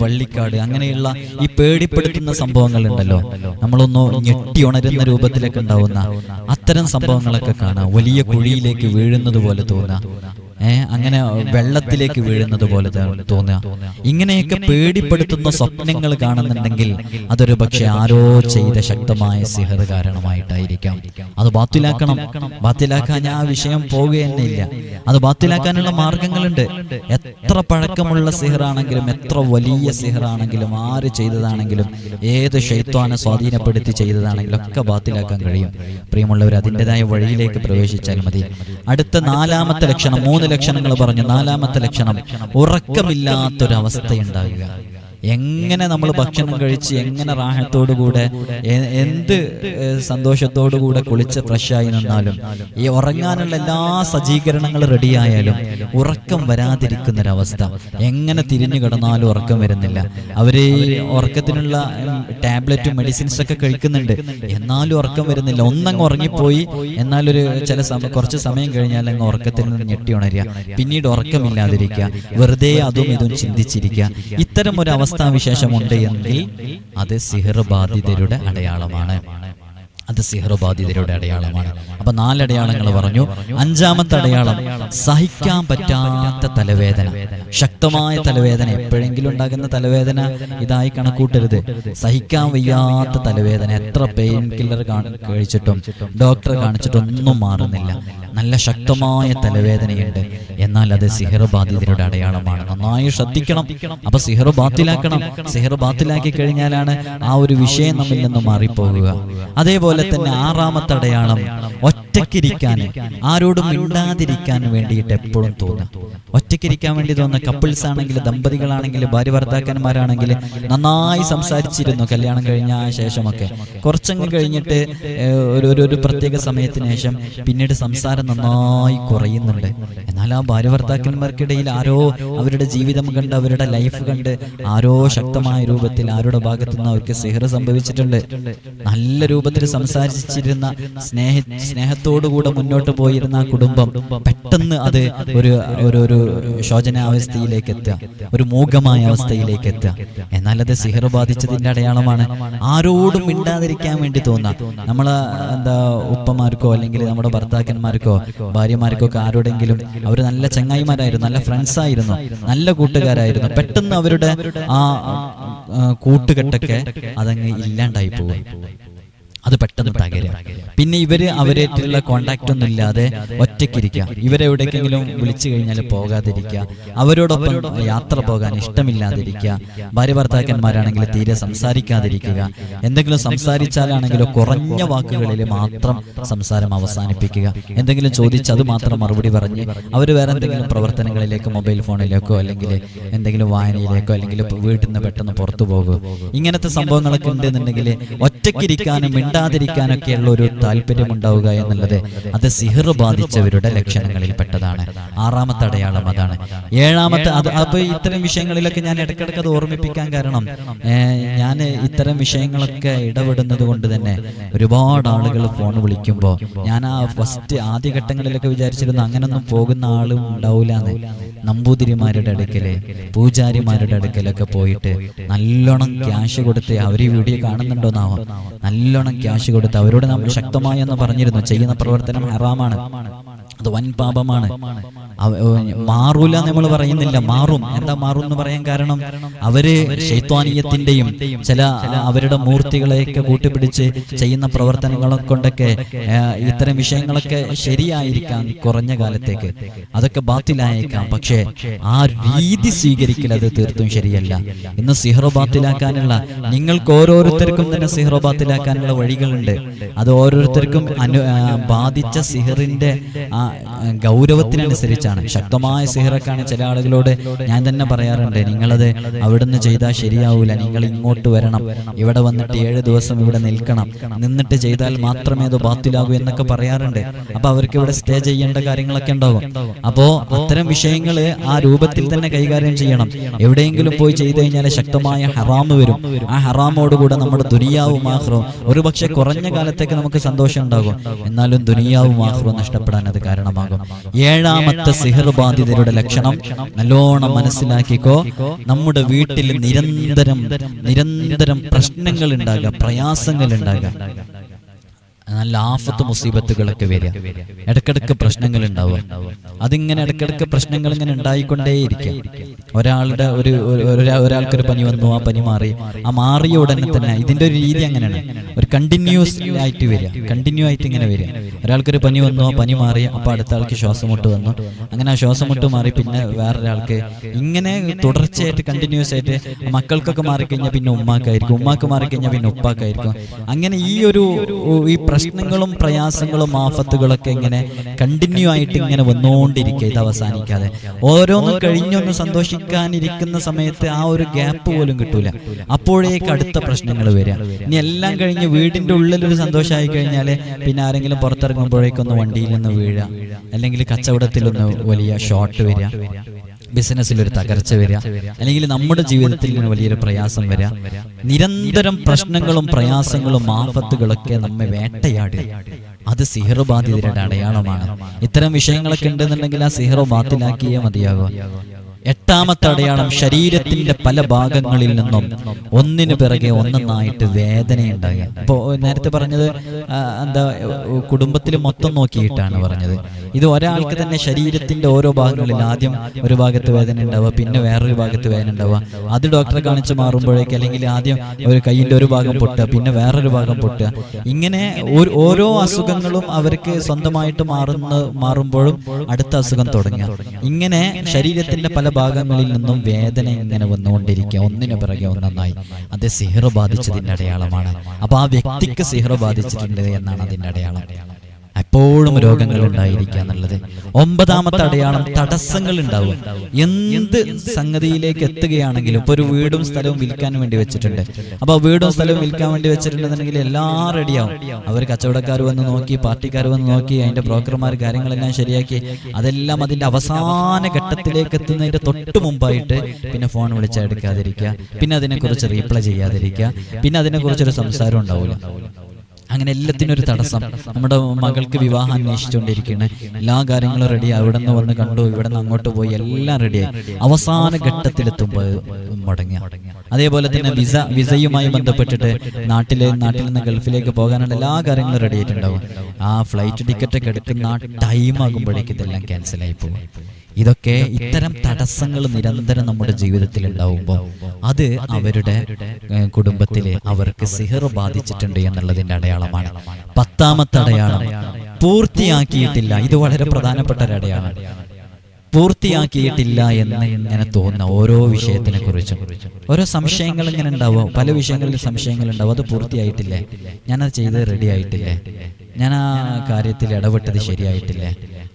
പള്ളിക്കാട്, അങ്ങനെയുള്ള ഈ പേടിപ്പെടുത്തുന്ന സംഭവങ്ങൾ ഉണ്ടല്ലോ, നമ്മളൊന്ന് ഞെട്ടി ഉണരുന്ന രൂപത്തിലൊക്കെ ഉണ്ടാവുന്ന അത്തരം സംഭവങ്ങളൊക്കെ കാണാം. വലിയ കുഴിയിലേക്ക് വീഴുന്നത് പോലെ തോന്നുക, അങ്ങനെ വെള്ളത്തിലേക്ക് വീഴുന്നത് പോലെ തോന്നുക. ഇങ്ങനെയൊക്കെ പേടിപ്പെടുത്തുന്ന സ്വപ്നങ്ങൾ കാണുന്നുണ്ടെങ്കിൽ അതൊരു പക്ഷെ ആരോ ചെയ്ത ശക്തമായ സിഹ്റ് കാരണമായിട്ടായിരിക്കാം. അത് ബാത്തിലാക്കണം. ബാത്തിലാക്കാൻ ആ വിഷയം പോവുക തന്നെ ഇല്ല. അത് ബാത്തിലാക്കാനുള്ള മാർഗങ്ങളുണ്ട്. എത്ര പഴക്കമുള്ള സിഹ്റാണെങ്കിലും, എത്ര വലിയ സിഹ്റാണെങ്കിലും, ആര് ചെയ്തതാണെങ്കിലും, ഏത് ശൈത്വാനെ സ്വാധീനപ്പെടുത്തി ചെയ്തതാണെങ്കിലും ഒക്കെ ബാത്തിലാക്കാൻ കഴിയും. പ്രിയമുള്ളവർ, അതിൻ്റെതായ വഴിയിലേക്ക് പ്രവേശിച്ചാൽ മതി. അടുത്ത നാലാമത്തെ ലക്ഷണം, 3 ലക്ഷണങ്ങൾ പറഞ്ഞു. നാലാമത്തെ ലക്ഷണം ഉറക്കമില്ലാത്തൊരവസ്ഥയുണ്ടാകുക. എങ്ങനെ നമ്മൾ ഭക്ഷണം കഴിച്ച് എങ്ങനെ റാഹത്തോടുകൂടെ എന്ത് സന്തോഷത്തോടുകൂടെ കുളിച്ച് ഫ്രഷായി നിന്നാലും ഈ ഉറങ്ങാനുള്ള എല്ലാ സജ്ജീകരണങ്ങളും റെഡിയായാലും ഉറക്കം വരാതിരിക്കുന്നൊരവസ്ഥ. എങ്ങനെ തിരിഞ്ഞു കിടന്നാലും ഉറക്കം വരുന്നില്ല. അവര് ഉറക്കത്തിനുള്ള ടാബ്ലറ്റും മെഡിസിൻസ് ഒക്കെ കഴിക്കുന്നുണ്ട്, എന്നാലും ഉറക്കം വരുന്നില്ല. ഒന്നങ്ങ് ഉറങ്ങിപ്പോയി, എന്നാലൊരു കുറച്ച് സമയം കഴിഞ്ഞാൽ അങ്ങ് ഉറക്കത്തിൽ നിന്ന് ഞെട്ടി ഉണരുക, പിന്നീട് ഉറക്കമില്ലാതിരിക്കുക, വെറുതെ അതും ഇതും ചിന്തിച്ചിരിക്കുക. ഇത്തരം ഒരു അവസ്ഥാവിശേഷമുണ്ട് എങ്കിൽ അത് സിഹ്റ് ബാധിതരുടെ അടയാളമാണ്. അത് സിഹ്റ് ബാധിതരുടെ അടയാളമാണ്. അപ്പൊ 4 അടയാളങ്ങൾ പറഞ്ഞു. 5ാമത്തെ അടയാളം സഹിക്കാൻ പറ്റാത്ത തലവേദന, ശക്തമായ തലവേദന. എപ്പോഴെങ്കിലും ഉണ്ടാകുന്ന തലവേദന ഇതായി കണക്കൂട്ടരുത്. സഹിക്കാൻ വയ്യാത്ത തലവേദന. എത്ര പെയിൻ കില്ലർ കഴിച്ചിട്ടും ഡോക്ടറെ കാണിച്ചിട്ടും ഒന്നും മാറുന്നില്ല. നല്ല ശക്തമായ തലവേദനയുണ്ട്, എന്നാൽ അത് സിഹ്റ് ബാധിതരുടെ അടയാളമാണ്. നന്നായി ശ്രദ്ധിക്കണം. അപ്പൊ സിഹ്റ് ബാത്തിലാക്കണം. സിഹ്റ് ബാത്തിലാക്കി കഴിഞ്ഞാലാണ് ആ ഒരു വിഷയം നമ്മിൽ നിന്ന് മാറിപ്പോകുക. അതേപോലെ തന്നെ 6ാമത്തെ അടയാളം ഒറ്റയ്ക്കിരിക്കാൻ, ആരോടും മിണ്ടാതിരിക്കാൻ വേണ്ടിയിട്ട് എപ്പോഴും തോന്നുക. ഒറ്റയ്ക്കിരിക്കാൻ വേണ്ടി തോന്നുന്ന കപ്പിൾസ് ആണെങ്കിൽ, ദമ്പതികളാണെങ്കിൽ, ഭാര്യ ഭർത്താക്കന്മാരാണെങ്കിൽ നന്നായി സംസാരിച്ചിരുന്നു കല്യാണം കഴിഞ്ഞ ശേഷമൊക്കെ. കുറച്ചങ്ങ് കഴിഞ്ഞിട്ട് ഒരു പ്രത്യേക സമയത്തിന് ശേഷം പിന്നീട് സംസാരം നന്നായി കുറയുന്നുണ്ട്. എന്നാൽ ആ ഭാര്യ ഭർത്താക്കന്മാർക്കിടയിൽ ആരോ അവരുടെ ജീവിതം കണ്ട്, അവരുടെ ലൈഫ് കണ്ട് ആരോ ശക്തമായ രൂപത്തിൽ ആരുടെ ഭാഗത്തു നിന്ന് അവർക്ക് സിഹ്റ് സംഭവിച്ചിട്ടുണ്ട്. നല്ല രൂപത്തിൽ സംസാരിച്ചിരുന്ന, സ്നേഹത്തോടുകൂടെ മുന്നോട്ട് പോയിരുന്ന ആ കുടുംബം പെട്ടെന്ന് അത് ഒരു ശോചനാവസ്ഥയിലേക്ക് എത്തുക, ഒരു മൂകമായ അവസ്ഥയിലേക്ക് എത്തുക. എന്നാൽ അത് സിഹ്റ് ബാധിച്ചതിന്റെ അടയാളമാണ്. ആരോടും മിണ്ടാതിരിക്കാൻ വേണ്ടി തോന്നാം. നമ്മളെ ഉപ്പമാർക്കോ അല്ലെങ്കിൽ നമ്മുടെ ഭർത്താക്കന്മാർക്കോ ഭാര്യമാർക്കോ ഒക്കെ ആരോടെങ്കിലും അവർ നല്ല ചങ്ങായിമാരായിരുന്നു, നല്ല ഫ്രണ്ട്സ് ആയിരുന്നു, നല്ല കൂട്ടുകാരായിരുന്നു, പെട്ടെന്ന് അവരുടെ ആ കൂട്ടുകെട്ടൊക്കെ അതങ്ങ് ഇല്ലാണ്ടായി പോകും. അത് പെട്ടെന്ന് തകരുക. പിന്നെ അവരായിട്ടുള്ള കോണ്ടാക്ട് ഒന്നും ഇല്ലാതെ ഒറ്റയ്ക്കിരിക്കുക. ഇവരെവിടേക്കെങ്കിലും വിളിച്ചു കഴിഞ്ഞാൽ പോകാതിരിക്കുക, അവരോടൊപ്പം യാത്ര പോകാൻ ഇഷ്ടമില്ലാതിരിക്കുക. ഭാര്യ ഭർത്താക്കന്മാരാണെങ്കിൽ തീരെ സംസാരിക്കാതിരിക്കുക. എന്തെങ്കിലും സംസാരിച്ചാലാണെങ്കിലോ കുറഞ്ഞ വാക്കുകളിൽ മാത്രം സംസാരം അവസാനിപ്പിക്കുക. എന്തെങ്കിലും ചോദിച്ച് അത് മാത്രം മറുപടി പറഞ്ഞ് അവർ വേറെ എന്തെങ്കിലും പ്രവർത്തനങ്ങളിലേക്ക്, മൊബൈൽ ഫോണിലേക്കോ അല്ലെങ്കിൽ എന്തെങ്കിലും വായനയിലേക്കോ അല്ലെങ്കിൽ വീട്ടിൽ നിന്ന് പെട്ടെന്ന് പുറത്തു പോകുക. ഇങ്ങനത്തെ സംഭവങ്ങളൊക്കെ ഉണ്ടെന്നുണ്ടെങ്കിൽ ഒറ്റയ്ക്കിരിക്കാനും മിണ്ടാതിരിക്കാനൊക്കെയുള്ള ഒരു താല്പര്യമുണ്ടാവുക എന്നുള്ളത് അത് സിഹർ ബാധിച്ചവരുടെ ലക്ഷണങ്ങളിൽ പെട്ടതാണ്. 6ാമത്തെ അടയാളം അതാണ്. 7ാമത്തെ അപ്പൊ ഇത്തരം വിഷയങ്ങളിലൊക്കെ ഞാൻ ഇടയ്ക്കിടയ്ക്ക് അത് ഓർമ്മിപ്പിക്കാൻ കാരണം ഞാൻ ഇത്തരം വിഷയങ്ങളൊക്കെ ഇടപെടുന്നത് കൊണ്ട് തന്നെ ഒരുപാട് ആളുകൾ ഫോൺ വിളിക്കുമ്പോൾ ഞാൻ ആദ്യഘട്ടങ്ങളിലൊക്കെ വിചാരിച്ചിരുന്നു അങ്ങനൊന്നും പോകുന്ന ആളും ഉണ്ടാവൂലെന്ന്. നമ്പൂതിരിമാരുടെ അടുക്കല്, പൂജാരിമാരുടെ അടുക്കലൊക്കെ പോയിട്ട് നല്ലോണം ക്യാഷ് കൊടുത്ത്, അവർ ഈ വീഡിയോ കാണുന്നുണ്ടോന്നാവാം, നല്ലോണം ക്യാഷ് കൊടുത്ത് അവരോട് നമ്മൾ ശക്തമായി എന്ന് പറഞ്ഞിരുന്നു, ചെയ്യുന്ന പ്രവർത്തനം ഹറാമാണ്, അത് വൻ പാപമാണ്. മാറൂല നമ്മൾ പറയുന്നില്ല, മാറും. എന്താ മാറും എന്ന് പറയാൻ കാരണം അവര് ശൈത്വാനീയത്തിന്റെയും ചില അവരുടെ മൂർത്തികളെയൊക്കെ കൂട്ടിപ്പിടിച്ച് ചെയ്യുന്ന പ്രവർത്തനങ്ങളെ കൊണ്ടൊക്കെ ഇത്തരം വിഷയങ്ങളൊക്കെ ശരിയായിരിക്കാം കുറഞ്ഞ കാലത്തേക്ക്, അതൊക്കെ ബാത്തിലായേക്കാം. പക്ഷേ ആ രീതി സ്വീകരിക്കൽ അത് തീർത്തും ശരിയല്ല. ഇന്ന് സിഹ്റ് ബാത്തിലാക്കാനുള്ള, നിങ്ങൾക്ക് ഓരോരുത്തർക്കും തന്നെ സിഹ്റ് ബാത്തിലാക്കാനുള്ള വഴികളുണ്ട്. അത് ഓരോരുത്തർക്കും ബാധിച്ച സിഹറിന്റെ ഗൗരവത്തിനനുസരിച്ചാണ്. ശക്തമായ സിഹറൊക്കെയാണ് ചില ആളുകളോട് ഞാൻ തന്നെ പറയാറുണ്ട്, നിങ്ങളത് അവിടുന്ന് ചെയ്താൽ ശരിയാവൂല, നിങ്ങൾ ഇങ്ങോട്ട് വരണം, ഇവിടെ വന്നിട്ട് 7 ദിവസം ഇവിടെ നിൽക്കണം, നിന്നിട്ട് ചെയ്താൽ മാത്രമേ അത് ബാത്തിലാകൂ എന്നൊക്കെ പറയാറുണ്ട്. അപ്പൊ അവർക്ക് ഇവിടെ സ്റ്റേ ചെയ്യേണ്ട കാര്യങ്ങളൊക്കെ ഉണ്ടാകും. അപ്പോ അത്തരം വിഷയങ്ങൾ ആ രൂപത്തിൽ തന്നെ കൈകാര്യം ചെയ്യണം. എവിടെയെങ്കിലും പോയി ചെയ്തു കഴിഞ്ഞാൽ ശക്തമായ ഹറാമ് വരും. ആ ഹറാമോടുകൂടെ നമ്മുടെ ദുനിയാവും ആഖിറവും, ഒരു പക്ഷെ കുറഞ്ഞ കാലത്തേക്ക് നമുക്ക് സന്തോഷം ഉണ്ടാകും, എന്നാലും ദുനിയാവും ആഖിറവും നഷ്ടപ്പെടാൻ അത് കാരണമാകും. 7ാമത്തെ സിഹർ ബാധിതരുടെ ലക്ഷണം നല്ലോണം മനസ്സിലാക്കിക്കോ. നമ്മുടെ വീട്ടിൽ നിരന്തരം പ്രശ്നങ്ങൾ ഉണ്ടാകുക, പ്രയാസങ്ങൾ ഉണ്ടാകുക, നല്ല ആഫത്ത് മുസീബത്തുകളൊക്കെ വരിക, ഇടക്കിടക്ക് പ്രശ്നങ്ങൾ ഉണ്ടാവുക. അതിങ്ങനെ ഇടക്കിടക്ക് പ്രശ്നങ്ങൾ ഇങ്ങനെ ഉണ്ടായിക്കൊണ്ടേയിരിക്കും. ഒരാൾക്കൊരു പനി വന്നു, ആ പനി മാറി, ആ മാറിയ ഉടനെ തന്നെ ഇതിന്റെ ഒരു രീതി അങ്ങനെയാണ്, ഒരു കണ്ടിന്യൂസ് ആയിട്ട് വരിക, കണ്ടിന്യൂ ആയിട്ട് ഇങ്ങനെ വരിക. ഒരാൾക്കൊരു പനി വന്നു, ആ പനി മാറി, അപ്പൊ അടുത്ത ആൾക്ക് ശ്വാസമുട്ട് വന്നു, അങ്ങനെ ആ ശ്വാസമുട്ട് മാറി, പിന്നെ വേറൊരാൾക്ക്, ഇങ്ങനെ തുടർച്ചയായിട്ട് കണ്ടിന്യൂസ് ആയിട്ട്. മക്കൾക്കൊക്കെ മാറിക്കഴിഞ്ഞാൽ പിന്നെ ഉമ്മാക്കായിരിക്കും, ഉമ്മാക്ക് മാറിക്കഴിഞ്ഞാൽ പിന്നെ ഉപ്പാക്കായിരിക്കും. അങ്ങനെ ഈ പ്രശ്നങ്ങളും പ്രയാസങ്ങളും ആഫത്തുകളൊക്കെ ഇങ്ങനെ കണ്ടിന്യൂ ആയിട്ട് ഇങ്ങനെ വന്നുകൊണ്ടിരിക്കുക, ഇത് അവസാനിക്കാതെ. ഓരോന്നും കഴിഞ്ഞൊന്ന് സന്തോഷിക്കാനിരിക്കുന്ന സമയത്ത് ആ ഒരു ഗ്യാപ്പ് പോലും കിട്ടൂല, അപ്പോഴേക്ക് അടുത്ത പ്രശ്നങ്ങൾ വരിക. ഇനി എല്ലാം കഴിഞ്ഞ് വീടിന്റെ ഉള്ളിലൊരു സന്തോഷമായി കഴിഞ്ഞാൽ പിന്നെ ആരെങ്കിലും പുറത്തിറങ്ങുമ്പോഴേക്കൊന്ന് വണ്ടിയിൽ നിന്ന് വീഴുക, അല്ലെങ്കിൽ കച്ചവടത്തിലൊന്ന് വലിയ ഷോർട്ട് വരിക, ബിസിനസ്സിലൊരു തകർച്ച വരിക, അല്ലെങ്കിൽ നമ്മുടെ ജീവിതത്തിൽ വലിയൊരു പ്രയാസം വരിക. നിരന്തരം പ്രശ്നങ്ങളും പ്രയാസങ്ങളും ആഫത്തുകളൊക്കെ നമ്മെ വേട്ടയാടുക, അത് സിഹ്റ് ബാധിതരുടെ അടയാളമാണ്. ഇത്തരം വിഷയങ്ങളൊക്കെ ഉണ്ടെന്നുണ്ടെങ്കിൽ ആ സിഹ്റ് ബാത്തിലാക്കിയേ മതിയാകും. 8ാമത്തെ അടയാളം, ശരീരത്തിന്റെ പല ഭാഗങ്ങളിൽ നിന്നും ഒന്നിനു പിറകെ ഒന്നൊന്നായിട്ട് വേദനയുണ്ടാകുക. ഇപ്പോ നേരത്തെ പറഞ്ഞത് കുടുംബത്തിൽ മൊത്തം നോക്കിയിട്ടാണ് പറഞ്ഞത്. ഇത് ഒരാൾക്ക് തന്നെ ശരീരത്തിന്റെ ഓരോ ഭാഗങ്ങളിൽ ആദ്യം ഒരു ഭാഗത്ത് വേദന ഉണ്ടാവുക, പിന്നെ വേറൊരു ഭാഗത്ത് വേദന ഉണ്ടാവുക, അത് ഡോക്ടറെ കാണിച്ച് മാറുമ്പോഴേക്ക്, അല്ലെങ്കിൽ ആദ്യം ഒരു കൈയിന്റെ ഒരു ഭാഗം പൊട്ടുക, പിന്നെ വേറൊരു ഭാഗം പൊട്ടുക, ഇങ്ങനെ ഓരോ അസുഖങ്ങളും അവർക്ക് സ്വന്തമായിട്ട് മാറുമ്പോഴും അടുത്ത അസുഖം തുടങ്ങുക. ഇങ്ങനെ ശരീരത്തിന്റെ പല ഭാഗങ്ങളിൽ നിന്നും വേദന ഇങ്ങനെ വന്നുകൊണ്ടിരിക്കുക, ഒന്നിനു പിറകെ ഒന്നൊന്നായി. അത് സിഹ്റ് ബാധിച്ചതിന്റെ അടയാളമാണ്. അപ്പൊ ആ വ്യക്തിക്ക് സിഹ്റ് ബാധിച്ചിട്ടുണ്ട് എന്നാണ് അതിന്റെ അടയാളം. എപ്പോഴും രോഗങ്ങൾ ഉണ്ടായിരിക്കുക എന്നുള്ളത്. 9ാമത്തെ അടയാളം, തടസ്സങ്ങൾ ഉണ്ടാവുക. എന്ത് സംഗതിയിലേക്ക് എത്തുകയാണെങ്കിലും, ഇപ്പൊ ഒരു വീടും സ്ഥലവും വിൽക്കാൻ വേണ്ടി വെച്ചിട്ടുണ്ട്, അപ്പൊ വീടും സ്ഥലവും വിൽക്കാൻ വേണ്ടി വെച്ചിട്ടുണ്ടെന്നുണ്ടെങ്കിൽ എല്ലാം റെഡിയാവും. അവർ കച്ചവടക്കാർ വന്ന് നോക്കി, പാർട്ടിക്കാർ വന്ന് നോക്കി, അതിന്റെ ബ്രോക്കർമാർ കാര്യങ്ങളെല്ലാം ശരിയാക്കി, അതെല്ലാം അതിന്റെ അവസാന ഘട്ടത്തിലേക്ക് എത്തുന്നതിന്റെ തൊട്ട് മുമ്പായിട്ട് പിന്നെ ഫോൺ വിളിച്ചാൽ എടുക്കാതിരിക്കുക, പിന്നെ അതിനെക്കുറിച്ച് റീപ്ലൈ ചെയ്യാതിരിക്കുക, പിന്നെ അതിനെക്കുറിച്ചൊരു സംസാരം ഉണ്ടാവില്ല. അങ്ങനെ എല്ലാത്തിനും ഒരു തടസ്സം. നമ്മുടെ മകൾക്ക് വിവാഹം അന്വേഷിച്ചുകൊണ്ടിരിക്കുകയാണ്, എല്ലാ കാര്യങ്ങളും റെഡിയായി, അവിടെ നിന്ന് വന്ന് കണ്ടു, ഇവിടെ നിന്ന് അങ്ങോട്ട് പോയി, എല്ലാം റെഡിയായി, അവസാന ഘട്ടത്തിലെത്തുമ്പോൾ മുടങ്ങിയ. അതേപോലെ തന്നെ വിസയുമായി ബന്ധപ്പെട്ടിട്ട് നാട്ടിൽ നിന്ന് ഗൾഫിലേക്ക് പോകാനുള്ള എല്ലാ കാര്യങ്ങളും റെഡി ആയിട്ടുണ്ടാവും. ആ ഫ്ലൈറ്റ് ടിക്കറ്റൊക്കെ എടുക്കുന്ന ആ ടൈം ആകുമ്പോഴേക്ക് ഇതെല്ലാം ക്യാൻസലായി പോകും. ഇതൊക്കെ ഇത്തരം തടസ്സങ്ങൾ നിരന്തരം നമ്മുടെ ജീവിതത്തിൽ ഉണ്ടാവുമ്പോൾ അത് അവരുടെ കുടുംബത്തിലെ അവർക്ക് സിഹ്റ് ബാധിച്ചിട്ടുണ്ട് എന്നുള്ളതിന്റെ അടയാളമാണ്. 10ാമത്തെ അടയാളം, പൂർത്തിയാക്കിയിട്ടില്ല. ഇത് വളരെ പ്രധാനപ്പെട്ട ഒരു അടയാളമാണ്. പൂർത്തിയാക്കിയിട്ടില്ല എന്ന് ഇങ്ങനെ തോന്നുന്ന ഓരോ വിഷയത്തിനെ കുറിച്ചും ഓരോ സംശയങ്ങൾ ഇങ്ങനെ ഉണ്ടാവും. പല വിഷയങ്ങളിൽ സംശയങ്ങൾ ഉണ്ടാവും. അത് പൂർത്തിയായിട്ടില്ലേ, ഞാനത് ചെയ്ത് റെഡി ആയിട്ടില്ലേ, ഞാൻ ആ കാര്യത്തിൽ ഇടപെട്ടത് ശരിയായിട്ടില്ലേ,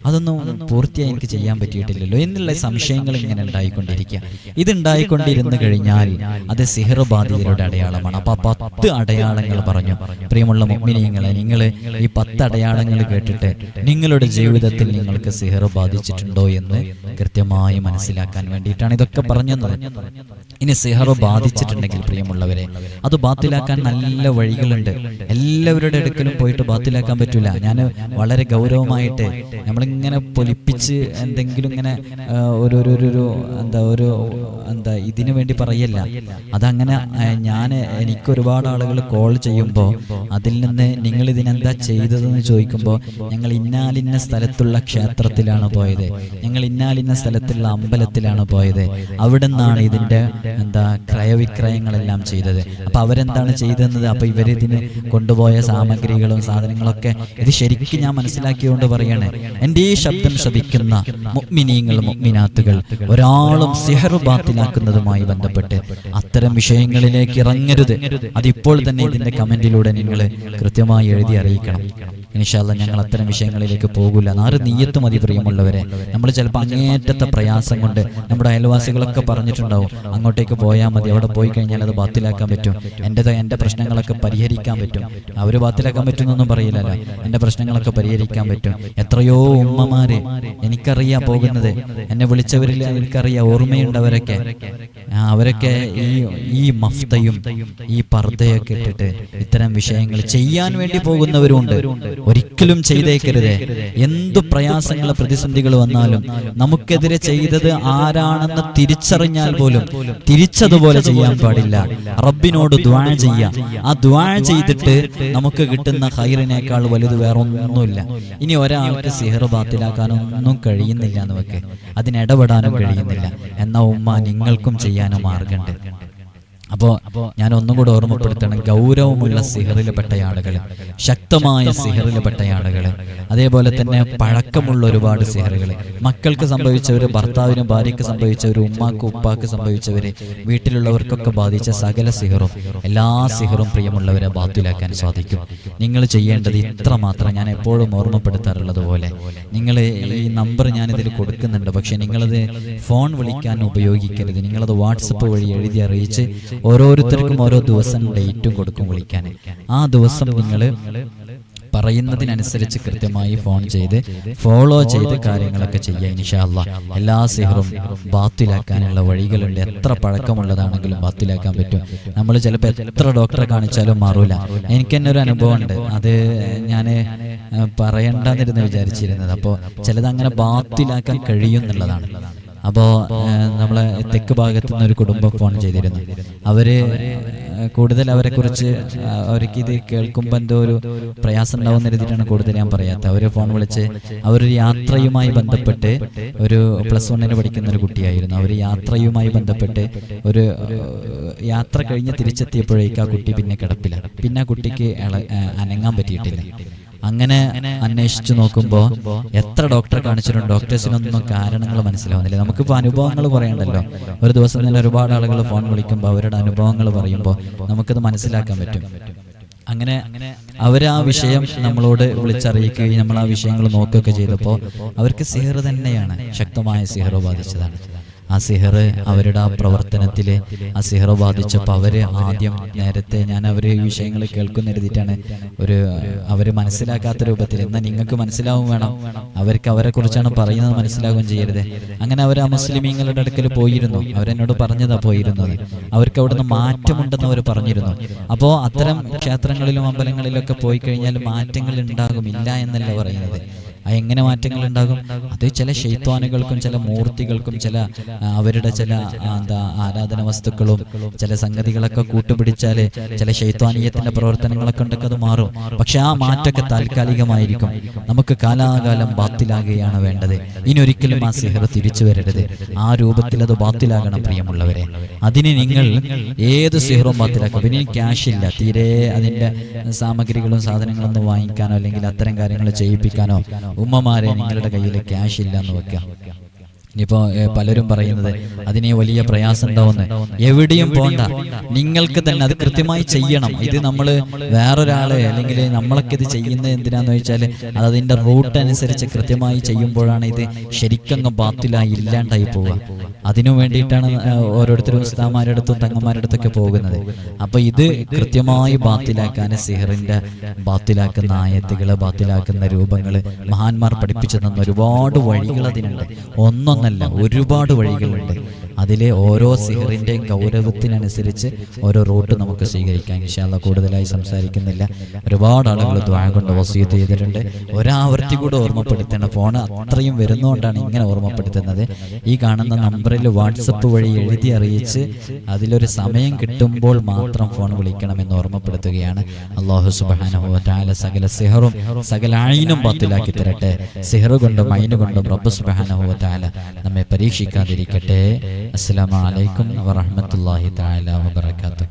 അതൊന്നും പൂർത്തിയായി എനിക്ക് ചെയ്യാൻ പറ്റിയിട്ടില്ലല്ലോ എന്നുള്ള സംശയങ്ങൾ ഇങ്ങനെ ഉണ്ടായിക്കൊണ്ടിരിക്കുക. ഇതുണ്ടായിക്കൊണ്ടിരുന്നു കഴിഞ്ഞാൽ അത് സിഹർ ബാധിതരുടെ അടയാളമാണ്. അപ്പൊ 10 അടയാളങ്ങൾ പറഞ്ഞു. പ്രിയമുള്ള മുഅ്മിനീങ്ങളെ, നിങ്ങൾ ഈ 10 അടയാളങ്ങൾ കേട്ടിട്ട് നിങ്ങളുടെ ജീവിതത്തിൽ നിങ്ങൾക്ക് സിഹർ ബാധിച്ചിട്ടുണ്ടോ എന്ന് കൃത്യമായി മനസ്സിലാക്കാൻ വേണ്ടിയിട്ടാണ് ഇതൊക്കെ പറഞ്ഞത്. ഇനി സിഹർ ബാധിച്ചിട്ടുണ്ടെങ്കിൽ പ്രിയമുള്ളവരെ, അത് ബാത്തിലാക്കാൻ നല്ല വഴികളുണ്ട്. എല്ലാവരുടെ അടുക്കലും പോയിട്ട് ബാത്തിലാക്കാൻ പറ്റൂല. ഞാൻ വളരെ ഗൗരവമായിട്ട് നമ്മളിങ്ങനെ പൊലിപ്പിച്ച് എന്തെങ്കിലും ഇങ്ങനെ എന്താ ഇതിനു വേണ്ടി പറയല്ല. അതങ്ങനെ എനിക്ക് ഒരുപാട് ആളുകൾ കോൾ ചെയ്യുമ്പോൾ അതിൽ നിന്ന് നിങ്ങൾ ഇതിനെന്താ ചെയ്തതെന്ന് ചോദിക്കുമ്പോൾ ഞങ്ങൾ ഇന്നാലിന്ന സ്ഥലത്തുള്ള ക്ഷേത്രത്തിലാണ് പോയത്, ഞങ്ങൾ ഇന്നാലിന്ന സ്ഥലത്തുള്ള അമ്പലത്തിലാണ് പോയത്, അവിടെ നിന്നാണ് ഇതിന്റെ ക്രയവിക്രയങ്ങളെല്ലാം ചെയ്തത്. അപ്പൊ അവരെന്താണ് ചെയ്തത്, അപ്പൊ ഇവരിതിന് കൊണ്ടുപോയ സാമഗ്രികളും സാധനങ്ങളൊക്കെ ഇത് ശരിക്കും ഞാൻ മനസ്സിലാക്കിയോണ്ട് പറയാണ്. എൻ്റെ ഈ ശബ്ദം ശ്രവിക്കുന്ന മുഅ്മിനീങ്ങൾ മുഅ്മിനാത്തുകൾ ഒരാളും സിഹർ ബാത്തിലാക്കുന്നതുമായി ബന്ധപ്പെട്ട് അത്തരം വിഷയങ്ങളിലേക്ക് ഇറങ്ങരുത്. അതിപ്പോൾ തന്നെ ഇതിന്റെ കമന്റിലൂടെ നിങ്ങൾ കൃത്യമായി എഴുതി അറിയിക്കണം. ഇൻഷാ അല്ലാഹ് ഞങ്ങൾ അത്തരം വിഷയങ്ങളിലേക്ക് പോകില്ല. ആറ് നീയത്ത് മതി പ്രിയമുള്ളവരെ. നമ്മൾ ചിലപ്പോൾ അങ്ങേറ്റത്തെ പ്രയാസം കൊണ്ട് നമ്മുടെ അയൽവാസികളൊക്കെ പറഞ്ഞിട്ടുണ്ടാവും അങ്ങോട്ടേക്ക് പോയാൽ മതി, അവിടെ പോയി കഴിഞ്ഞാൽ അത് ബാത്തിലാക്കാൻ പറ്റും, എൻ്റെ പ്രശ്നങ്ങളൊക്കെ പരിഹരിക്കാൻ പറ്റും. അവർ ബാത്തിലാക്കാൻ പറ്റുന്നൊന്നും പറയില്ലല്ലോ, എൻ്റെ പ്രശ്നങ്ങളൊക്കെ പരിഹരിക്കാൻ പറ്റും. എത്രയോ ഉമ്മമാര് എനിക്കറിയാം പോകുന്നത്, എന്നെ വിളിച്ചവരിൽ എനിക്കറിയാം, ഓർമ്മയുണ്ട് അവരൊക്കെ ഈ മഫ്തയും ഈ പർദ്ദയൊക്കെ ഇട്ടിട്ട് ഇത്തരം വിഷയങ്ങൾ ചെയ്യാൻ വേണ്ടി പോകുന്നവരുണ്ട്. ഒരിക്കലും ചെയ്തേക്കരുത്. എന്തു പ്രയാസങ്ങൾ പ്രതിസന്ധികൾ വന്നാലും നമുക്കെതിരെ ചെയ്തത് ആരാണെന്ന് തിരിച്ചറിഞ്ഞാൽ പോലും തിരിച്ചതുപോലെ ചെയ്യാൻ പാടില്ല. റബ്ബിനോട് ദുആ ചെയ്യാം. ആ ദുആ ചെയ്തിട്ട് നമുക്ക് കിട്ടുന്ന ഖൈറിനേക്കാൾ വലുത് വേറൊന്നുമില്ല. ഇനി ഒരാൾക്ക് സിഹർ ബാത്തിലാക്കാനൊന്നും കഴിയുന്നില്ല എന്ന് വെക്ക്, അതിനിടപെടാനും കഴിയുന്നില്ല, എന്നാ ഉമ്മ നിങ്ങൾക്കും ചെയ്യാനും മാർഗമുണ്ട്. അപ്പോൾ ഞാൻ ഒന്നും കൂടെ ഓർമ്മപ്പെടുത്തണം, ഗൗരവമുള്ള സിഹറിൽപ്പെട്ട ആളുകൾ, ശക്തമായ സിഹറിൽപ്പെട്ട ആളുകൾ, അതേപോലെ തന്നെ പഴക്കമുള്ള ഒരുപാട് സിഹറുകൾ, മക്കൾക്ക് സംഭവിച്ചവർ, ഭർത്താവിനും ഭാര്യയ്ക്ക് സംഭവിച്ചവർ, ഉമ്മാക്ക് ഉപ്പാക്ക് സംഭവിച്ചവർ, വീട്ടിലുള്ളവർക്കൊക്കെ ബാധിച്ച സകല സിഹറും, എല്ലാ സിഹറും പ്രിയമുള്ളവരെ ബാത്തിലാക്കാൻ സാധിക്കും. നിങ്ങൾ ചെയ്യേണ്ടത് ഇത്ര മാത്രം. ഞാൻ എപ്പോഴും ഓർമ്മപ്പെടുത്താറുള്ളത് പോലെ, നിങ്ങൾ ഈ നമ്പർ ഞാനിതിൽ കൊടുക്കുന്നുണ്ട്, പക്ഷെ നിങ്ങളത് ഫോൺ വിളിക്കാൻ ഉപയോഗിക്കരുത്. നിങ്ങളത് വാട്സപ്പ് വഴി എഴുതി അറിയിച്ച് ഓരോരുത്തർക്കും ഓരോ ദിവസം ഡേറ്റും കൊടുക്കും വിളിക്കാൻ. ആ ദിവസം നിങ്ങൾ പറയുന്നതിനനുസരിച്ച് കൃത്യമായി ഫോൺ ചെയ്ത് ഫോളോ ചെയ്ത് കാര്യങ്ങളൊക്കെ ചെയ്യുക. ഇൻഷാ അല്ലാഹ് എല്ലാ സിഹറും ബാത്തിലാക്കാനുള്ള വഴികളുണ്ട്. എത്ര പഴക്കമുള്ളതാണെങ്കിലും ബാത്തിലാക്കാൻ പറ്റും. നമ്മൾ ചിലപ്പോൾ എത്ര ഡോക്ടറെ കാണിച്ചാലും മാറൂല. എനിക്ക് തന്നെ ഒരു അനുഭവം ഉണ്ട്, അത് ഞാൻ പറയണ്ടെന്നിരുന്ന് വിചാരിച്ചിരുന്നത്. അപ്പോൾ ചിലതങ്ങനെ ബാത്തിലാക്കാൻ കഴിയുമെന്നുള്ളതാണ്. അപ്പോൾ നമ്മളെ തെക്ക് ഭാഗത്തു നിന്ന് ഒരു കുടുംബം ഫോൺ ചെയ്തിരുന്നു. കൂടുതൽ അവരെക്കുറിച്ച് അവർക്കിത് കേൾക്കുമ്പോൾ എന്തോ ഒരു പ്രയാസം ഉണ്ടാവുമെന്ന് എഴുതിയിട്ടാണ് കൂടുതൽ ഞാൻ പറയാത്തത്. അവർ ഫോൺ വിളിച്ച് അവരൊരു യാത്രയുമായി ബന്ധപ്പെട്ട്, ഒരു +1 പഠിക്കുന്ന ഒരു കുട്ടിയായിരുന്നു. അവർ യാത്രയുമായി ബന്ധപ്പെട്ട് ഒരു യാത്ര കഴിഞ്ഞ് തിരിച്ചെത്തിയപ്പോഴേക്ക് ആ കുട്ടി പിന്നെ കിടപ്പില്ല. പിന്നെ ആ കുട്ടിക്ക് അനങ്ങാൻ പറ്റിയിട്ടില്ല. അങ്ങനെ അന്വേഷിച്ചു നോക്കുമ്പോൾ എത്ര ഡോക്ടറെ കാണിച്ചിട്ടുണ്ട്, ഡോക്ടേഴ്സിനൊന്നും കാരണങ്ങൾ മനസ്സിലാവുന്നില്ല. നമുക്കിപ്പോൾ അനുഭവങ്ങൾ പറയണ്ടല്ലോ. ഒരു ദിവസം തന്നെ ഒരുപാട് ആളുകൾ ഫോൺ വിളിക്കുമ്പോൾ അവരുടെ അനുഭവങ്ങൾ പറയുമ്പോൾ നമുക്കത് മനസ്സിലാക്കാൻ പറ്റും. അങ്ങനെ ആ വിഷയം നമ്മളോട് വിളിച്ചറിയിക്കുകയും നമ്മൾ ആ വിഷയങ്ങൾ നോക്കുകയൊക്കെ ചെയ്തപ്പോൾ അവർക്ക് സിഹർ തന്നെയാണ്, ശക്തമായ സിഹർ ബാധിച്ചതാണ്. ആ സിഹർ അവരുടെ ആ പ്രവർത്തനത്തിൽ ആ സിഹർ ബാധിച്ചപ്പോൾ അവർ ആദ്യം നേരത്തെ ഞാൻ അവർ ഈ വിഷയങ്ങൾ കേൾക്കുന്ന എഴുതിയിട്ടാണ് അവർ മനസ്സിലാക്കാത്ത രൂപത്തിൽ, എന്നാൽ നിങ്ങൾക്ക് മനസ്സിലാവും വേണം, അവർക്ക് അവരെ കുറിച്ചാണ് പറയുന്നത് മനസ്സിലാവുകയും ചെയ്യരുത്. അങ്ങനെ അവർ ആ മുസ്ലിമീങ്ങളുടെ അടുക്കൽ പോയിരുന്നു. അവരെന്നോട് പറഞ്ഞതാ പോയിരുന്നത്. അവർക്ക് അവിടുന്ന് മാറ്റമുണ്ടെന്ന് അവർ പറഞ്ഞിരുന്നു. അപ്പോൾ അത്തരം ക്ഷേത്രങ്ങളിലും അമ്പലങ്ങളിലൊക്കെ പോയി കഴിഞ്ഞാൽ മാറ്റങ്ങൾ ഉണ്ടാകും, ഇല്ല എന്നല്ല പറയുന്നത്. എങ്ങനെ മാറ്റങ്ങൾ ഉണ്ടാകും? അത് ചില ശൈത്വാനുകൾക്കും ചില മൂർത്തികൾക്കും ചില അവരുടെ ചില ആരാധന വസ്തുക്കളും ചില സംഗതികളൊക്കെ കൂട്ടുപിടിച്ചാൽ ചില ശൈത്വാനീയത്തിന്റെ പ്രവർത്തനങ്ങളൊക്കെ ഉണ്ടൊക്കെ അത് മാറും. പക്ഷെ ആ മാറ്റമൊക്കെ താൽക്കാലികമായിരിക്കും. നമുക്ക് കാലാകാലം ബാത്തിലാകുകയാണ് വേണ്ടത്. ഇനി ഒരിക്കലും ആ സിഹർ തിരിച്ചു വരരുത്. ആ രൂപത്തിൽ അത് ബാത്തിലാകണം പ്രിയമുള്ളവരെ. അതിന് നിങ്ങൾ ഏത് സിഹറും ബാത്തിലാക്കും. പിന്നെ ക്യാഷ് ഇല്ല, തീരെ അതിന്റെ സാമഗ്രികളും സാധനങ്ങളൊന്നും വാങ്ങിക്കാനോ അല്ലെങ്കിൽ അത്തരം കാര്യങ്ങൾ ചെയ്യിപ്പിക്കാനോ ഉമ്മമാരെ നിങ്ങളുടെ കയ്യിൽ ക്യാഷ് ഇല്ല എന്ന് വെക്കുക. ഇനിയിപ്പോ പലരും പറയുന്നത് അതിനെ വലിയ പ്രയാസം ഉണ്ടാവുന്നു. എവിടെയും പോണ്ട, നിങ്ങൾക്ക് തന്നെ അത് കൃത്യമായി ചെയ്യണം. ഇത് നമ്മൾ വേറൊരാളെ അല്ലെങ്കിൽ നമ്മളൊക്കെ ഇത് ചെയ്യുന്നത് എന്തിനാന്ന് വെച്ചാൽ അത് അതിന്റെ റൂട്ട് അനുസരിച്ച് കൃത്യമായി ചെയ്യുമ്പോഴാണ് ഇത് ശരിക്കങ്ങ് ബാത്തിലായി ഇല്ലാണ്ടായി പോവുക. അതിനു വേണ്ടിയിട്ടാണ് ഓരോരുത്തരും ഉസ്താദുമാരുടെ അടുത്തും തങ്ങന്മാരുടെ അടുത്തൊക്കെ പോകുന്നത്. അപ്പൊ ഇത് കൃത്യമായി ബാത്തിലാക്കാൻ സിഹറിന്റെ ബാത്തിലാക്കുന്ന ആയത്തുകള്, ബാത്തിലാക്കുന്ന രൂപങ്ങള് മഹാന്മാർ പഠിപ്പിച്ചു തന്ന ഒരുപാട് വഴികൾ അതിനുണ്ട്. ഒന്നൊന്നല്ല, ഒരുപാട് വഴികളുണ്ട്. അതിലെ ഓരോ സിഹറിന്റെയും ഗൗരവത്തിനനുസരിച്ച് ഓരോ റൂട്ട് നമുക്ക് സ്വീകരിക്കാം. ഇൻഷാ അല്ലാഹ് കൂടുതലായി സംസാരിക്കുന്നില്ല. ഒരുപാട് ആളുകൾ ദുആ കൊണ്ട് വസിയത്ത് ചെയ്തിട്ടുണ്ട്. ഒരാവർത്തി കൂടെ ഓർമ്മപ്പെടുത്തണം. ഫോൺ അത്രയും വരുന്നതുകൊണ്ടാണ് ഇങ്ങനെ ഓർമ്മപ്പെടുത്തുന്നത്. ഈ കാണുന്ന നമ്പറിൽ വാട്സപ്പ് വഴി എഴുതി അറിയിച്ച് അതിലൊരു സമയം കിട്ടുമ്പോൾ മാത്രം ഫോൺ വിളിക്കണമെന്ന് ഓർമ്മപ്പെടുത്തുകയാണ്. അല്ലാഹു സുബ്ഹാനഹു വ തആല സകല സിഹറും സകല ഐനും ബാത്തിലാക്കി തരട്ടെ. സിഹർ കൊണ്ടും ഐന് കൊണ്ടും റബ്ബ് സുബ്ഹാനഹു വ തആല നമ്മെ പരീക്ഷിക്കാതിരിക്കട്ടെ. അസ്സലാമു അലൈക്കും വറഹ്മത്തുള്ളാഹി തആല വബറകാതുഹു.